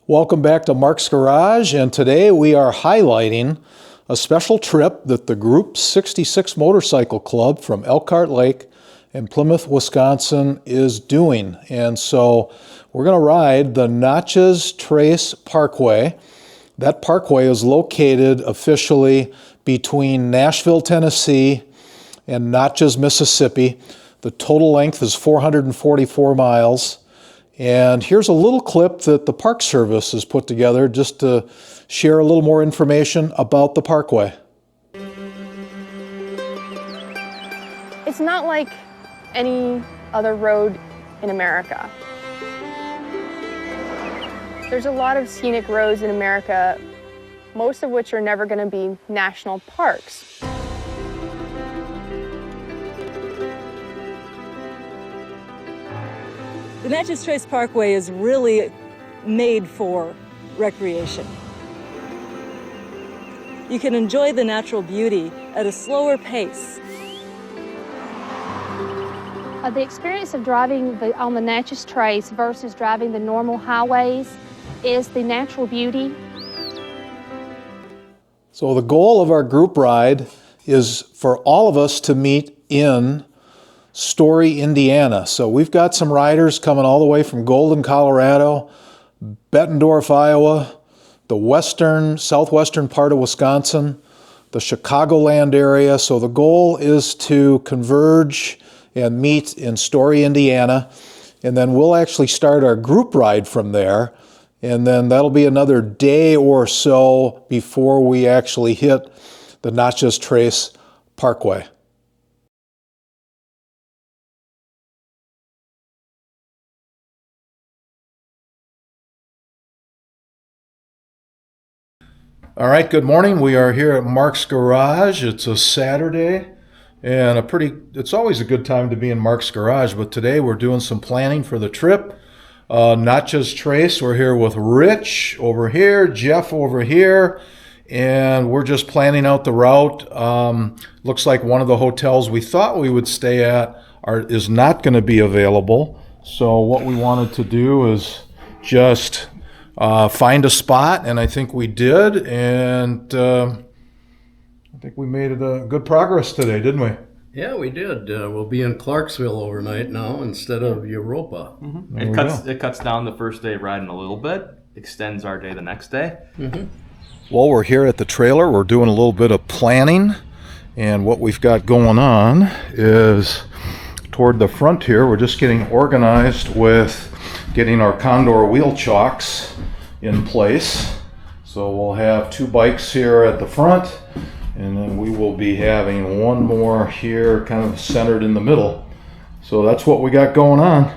Welcome back to Mark's Garage, and today we are highlighting a special trip that the Group 66 Motorcycle Club from Elkhart Lake in Plymouth, Wisconsin is doing. And so we're going to ride the Natchez Trace Parkway. That parkway is located officially between Nashville, Tennessee and Natchez, Mississippi. The total length is 444 miles. And here's a little clip that the Park Service has put together just to share a little more information about the parkway. It's not like any other road in America. There's a lot of scenic roads in America, most of which are never going to be national parks. The Natchez Trace Parkway is really made for recreation. You can enjoy the natural beauty at a slower pace. The experience of driving on the Natchez Trace versus driving the normal highways is the natural beauty. So the goal of our group ride is for all of us to meet in Story, Indiana. So we've got some riders coming all the way from Golden, Colorado, Bettendorf, Iowa, the southwestern part of Wisconsin, the Chicagoland area. So the goal is to converge and meet in Story, Indiana, and then we'll actually start our group ride from there, and then that'll be another day or so before we actually hit the Natchez Trace Parkway. All right, good morning. We are here at Mark's Garage. It's a Saturday, and it's always a good time to be in Mark's Garage, but today we're doing some planning for the trip. Natchez Trace, we're here with Rich over here, Jeff over here, and we're just planning out the route. Looks like one of the hotels we thought we would stay at is not going to be available. So what we wanted to do is just find a spot, and I think we did, and I think we made good progress today, didn't we? Yeah, we did. We'll be in Clarksville overnight now instead of Europa. Mm-hmm. It cuts down the first day riding a little bit, extends our day the next day. Mm-hmm. Well, we're here at the trailer. We're doing a little bit of planning, and what we've got going on is toward the front here, we're just getting organized with getting our Condor wheel chocks in place. So we'll have two bikes here at the front, and then we will be having one more here kind of centered in the middle. So that's what we got going on.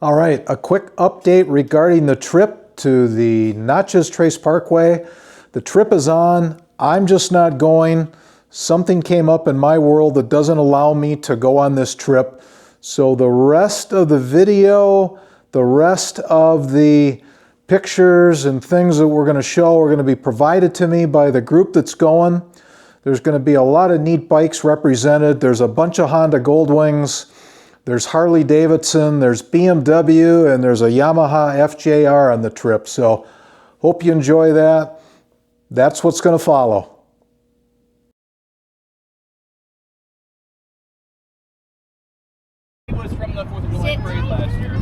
All right, a quick update regarding the trip to the Natchez Trace Parkway. The trip is on. I'm just not going. Something came up in my world that doesn't allow me to go on this trip. So the rest of the video, the rest of the pictures and things that we're going to show are going to be provided to me by the group that's going. There's going to be a lot of neat bikes represented. There's a bunch of Honda Goldwings. There's Harley Davidson, there's BMW, and there's a Yamaha FJR on the trip. So hope you enjoy that. That's what's going to follow. He was from the 4th of July parade last year.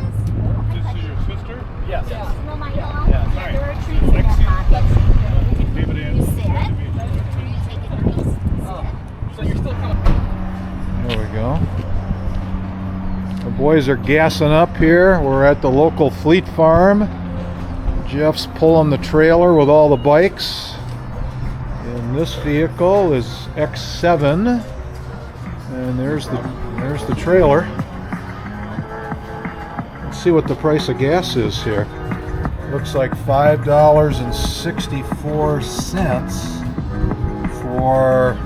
Is this your sister? Yes. Yeah. Yeah. Sorry. There are trees in that pocket. David and you sit. You take it nice. So you're still coming. There we go. The boys are gassing up here. We're at the local Fleet Farm. Jeff's pulling the trailer with all the bikes. And this vehicle is X7. And there's the trailer. Let's see what the price of gas is here. Looks like $5.64 for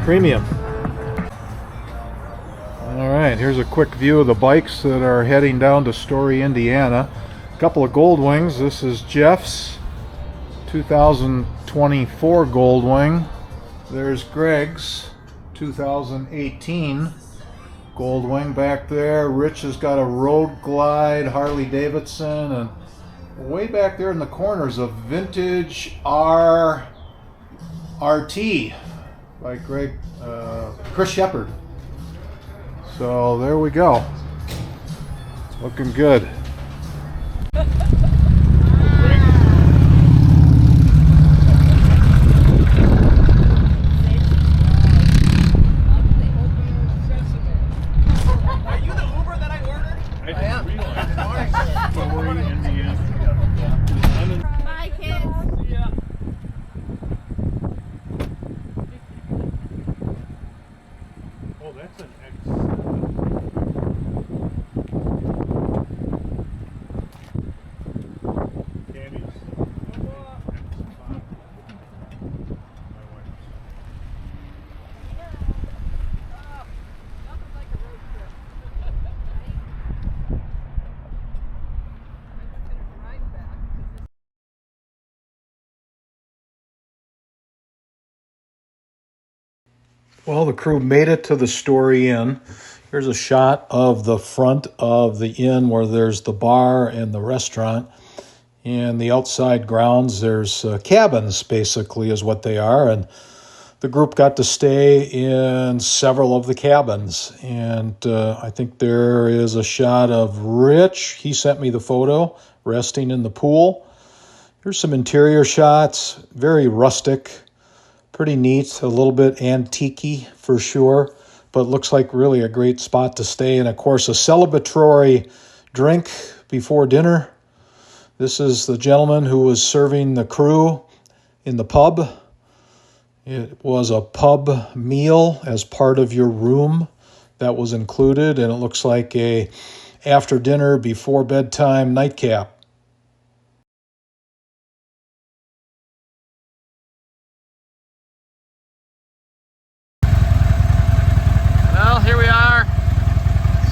premium. All right, here's a quick view of the bikes that are heading down to Story, Indiana. Couple of gold wings. This is Jeff's 2024 gold wing. There's Greg's 2018 gold wing back there. Rich has got a Road Glide Harley Davidson, and way back there in the corner is a vintage RT by Chris Shepard. So there we go. Looking good. Well, the crew made it to the Story Inn. Here's a shot of the front of the inn where there's the bar and the restaurant. And the outside grounds, there's cabins, basically, is what they are. And the group got to stay in several of the cabins. And I think there is a shot of Rich. He sent me the photo, resting in the pool. Here's some interior shots, very rustic. Pretty neat, a little bit antique-y for sure, but looks like really a great spot to stay. And of course, a celebratory drink before dinner. This is the gentleman who was serving the crew in the pub. It was a pub meal as part of your room that was included, and it looks like a after dinner, before bedtime nightcap. Well, here we are,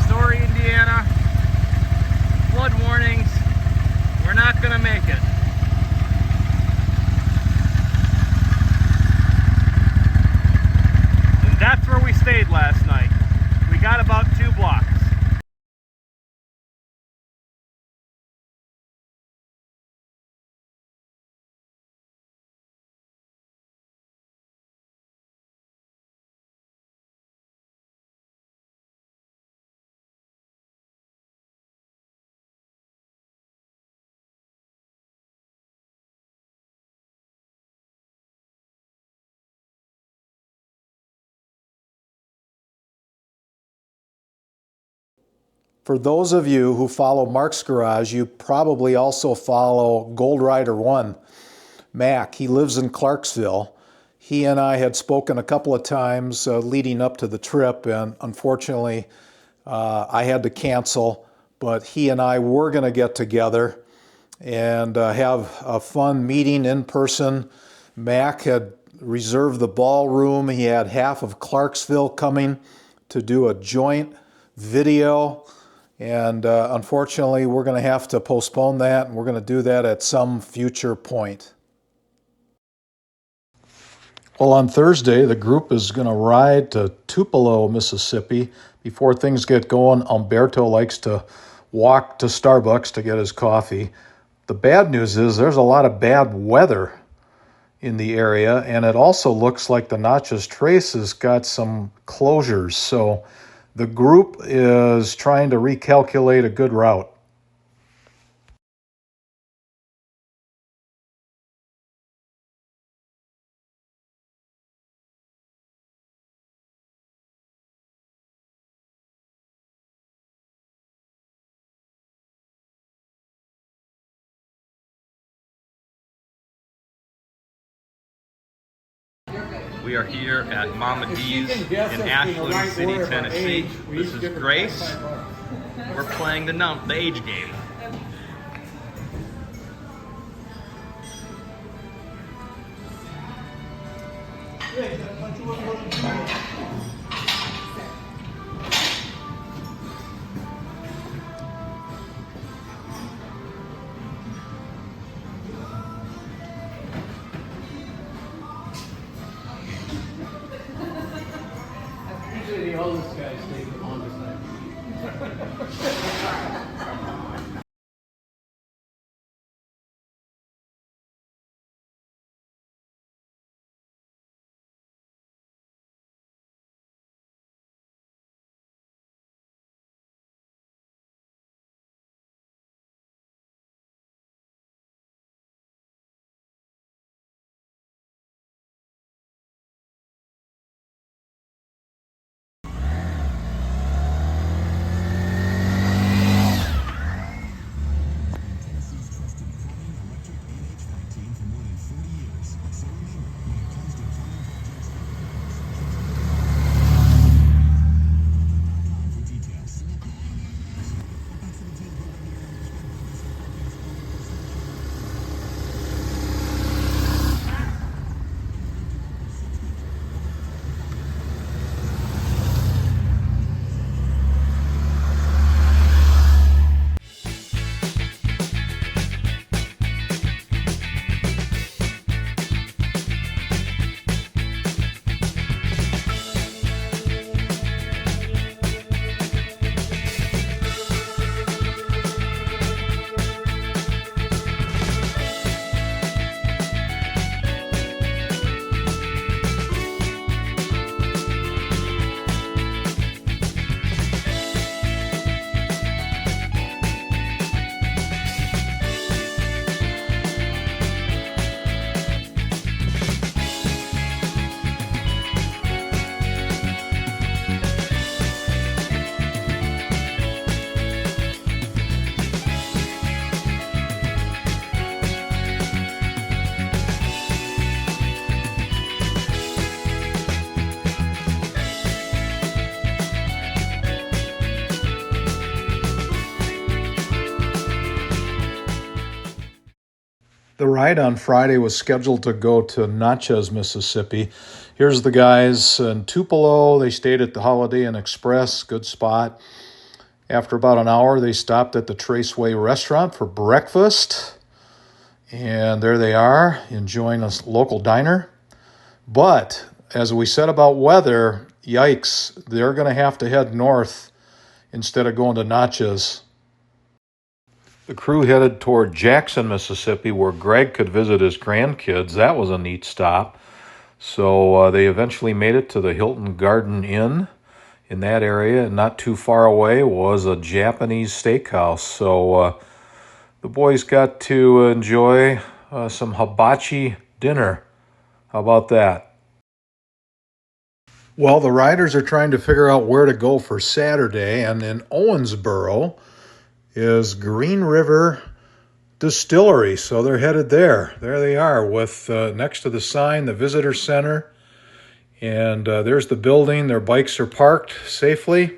Story, Indiana. Flood warnings. We're not gonna make it. And that's where we stayed last night. We got about 2 blocks. For those of you who follow Mark's Garage, you probably also follow Gold Rider 1, Mac. He lives in Clarksville. He and I had spoken a couple of times leading up to the trip, and unfortunately I had to cancel, but he and I were going to get together and have a fun meeting in person. Mac had reserved the ballroom. He had half of Clarksville coming to do a joint video. And unfortunately, we're going to have to postpone that, and we're going to do that at some future point. Well, on Thursday, the group is going to ride to Tupelo, Mississippi. Before things get going, Umberto likes to walk to Starbucks to get his coffee. The bad news is there's a lot of bad weather in the area, and it also looks like the Natchez Trace has got some closures. So the group is trying to recalculate a good route. We are here at Mama D's in Ashland City, Tennessee. This is Grace. We're playing the age game. all this guy's taking the longest time. The ride on Friday was scheduled to go to Natchez, Mississippi. Here's the guys in Tupelo. They stayed at the Holiday Inn Express, good spot. After about an hour, they stopped at the Traceway restaurant for breakfast. And there they are, enjoying a local diner. But as we said about weather, yikes, they're going to have to head north instead of going to Natchez. The crew headed toward Jackson, Mississippi, where Greg could visit his grandkids. That was a neat stop. So they eventually made it to the Hilton Garden Inn in that area. And not too far away was a Japanese steakhouse. So the boys got to enjoy some hibachi dinner. How about that? Well, the riders are trying to figure out where to go for Saturday, and in Owensboro is Green River Distillery, so they're headed there. There they are, with next to the sign, the visitor center, and there's the building. Their bikes are parked safely,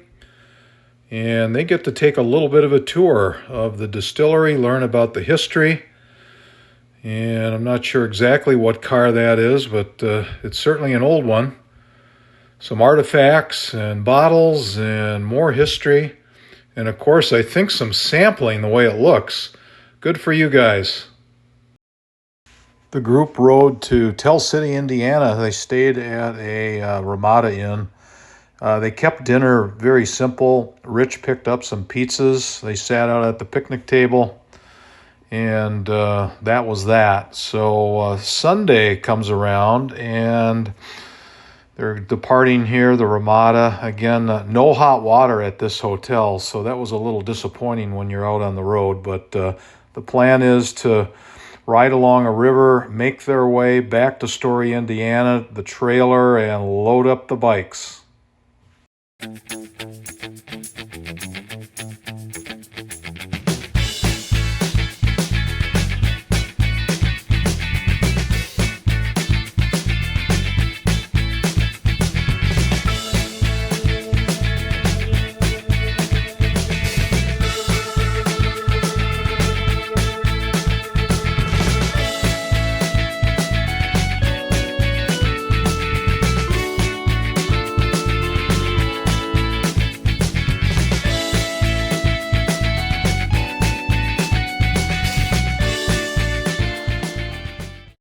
and they get to take a little bit of a tour of the distillery, learn about the history, and I'm not sure exactly what car that is, but it's certainly an old one. Some artifacts and bottles and more history. And of course, I think some sampling the way it looks. Good for you guys. The group rode to Tell City, Indiana. They stayed at a Ramada Inn. They kept dinner very simple. Rich picked up some pizzas. They sat out at the picnic table. And that was that. So Sunday comes around and they're departing here, the Ramada. Again, no hot water at this hotel, so that was a little disappointing when you're out on the road. But the plan is to ride along a river, make their way back to Story, Indiana, the trailer, and load up the bikes.